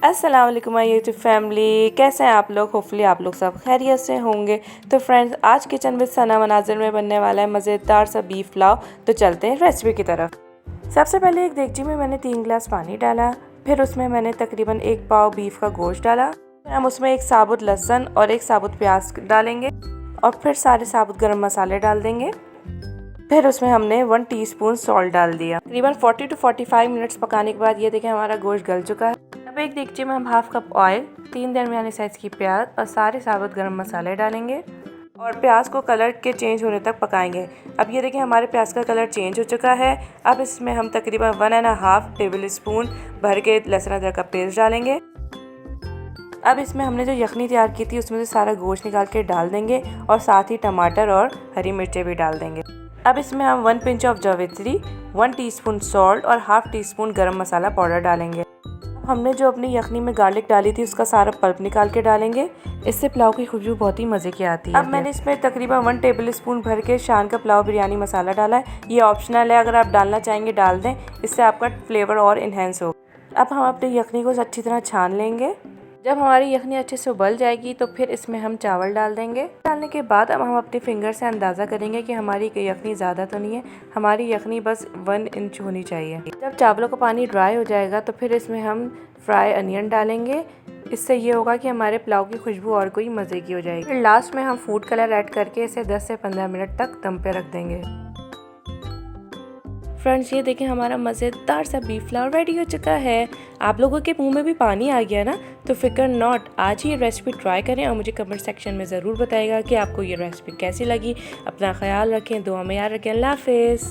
अस्सलाम वालेकुम my YouTube family, कैसे हैं आप लोग। होपफुली आप लोग सब खैरियत से होंगे। तो फ्रेंड्स, आज किचन विद सना मनाजिर में बनने वाला है मज़ेदार सा बीफ पुलाव। तो चलते हैं रेसिपी की तरफ। सबसे पहले एक देगची में मैंने 3 गिलास पानी डाला, फिर उसमें मैंने तकरीबन 1 पाव बीफ का गोश्त डाला। फिर हम उसमें 1 साबुत लहसुन और 1 साबुत प्याज डालेंगे और फिर सारे साबुत गरम मसाले डाल देंगे। फिर उसमें हमने 1 टीस्पून सॉल्ट डाल दिया। तकरीबन 40 to 45 मिनट्स पकाने के बाद ये देखें हमारा गोश्त गल चुका है। अब एक देगची में हम हाफ कप ऑयल, 3 दरमियाने साइज की प्याज और सारे साबुत गरम मसाले डालेंगे और प्याज को कलर के चेंज होने तक पकाएंगे। अब ये देखें हमारे प्याज का कलर चेंज हो चुका है। अब इसमें हम तकरीबन 1.5 टेबल स्पून भर के लहसुन अदरक का पेस्ट डालेंगे। अब इसमें हमने जो यखनी तैयार की थी उसमें से सारा गोश्त निकाल के डाल देंगे और साथ ही टमाटर और हरी मिर्चें भी डाल देंगे। अब इसमें हम 1 पिंच ऑफ जावित्री, 1 टीस्पून सॉल्ट और हाफ टीस्पून गरम मसाला पाउडर डालेंगे। हमने जो अपनी यखनी में गार्लिक डाली थी उसका सारा पल्प निकाल के डालेंगे। इससे पुलाव की खुशबू बहुत ही मज़े की आती है। अब मैंने इसमें तकरीबन 1 टेबल स्पून भर के शान का पुलाव बिरयानी मसाला डाला है। ये ऑप्शनल है, अगर आप डालना चाहेंगे डाल दें, इससे आपका फ्लेवर और इन्हेंस हो। अब हम अपनी यखनी को अच्छी तरह छान लेंगे। जब हमारी यखनी अच्छे से उबल जाएगी तो फिर इसमें हम चावल डाल देंगे। डालने के बाद अब हम अपने फिंगर से अंदाज़ा करेंगे कि हमारी यखनी ज़्यादा तो नहीं है, हमारी यखनी बस 1 इंच होनी चाहिए। जब चावलों का पानी ड्राई हो जाएगा तो फिर इसमें हम फ्राई अनियन डालेंगे। इससे ये होगा कि हमारे पुलाव की खुशबू और कोई मज़े की हो जाएगी। फिर लास्ट में हम फूड कलर ऐड करके इसे 10 से 15 मिनट तक दम पे रख देंगे। फ्रेंड्स, ये देखें हमारा मज़ेदार सा बीफ पुलाव रेडी हो चुका है। आप लोगों के मुंह में भी पानी आ गया ना, तो फिक्र नॉट, आज ही ये रेसिपी ट्राई करें और मुझे कमेंट सेक्शन में ज़रूर बताइएगा कि आपको ये रेसिपी कैसी लगी। अपना ख्याल रखें, दुआ में याद रखें। अल्लाह हाफ़िज़।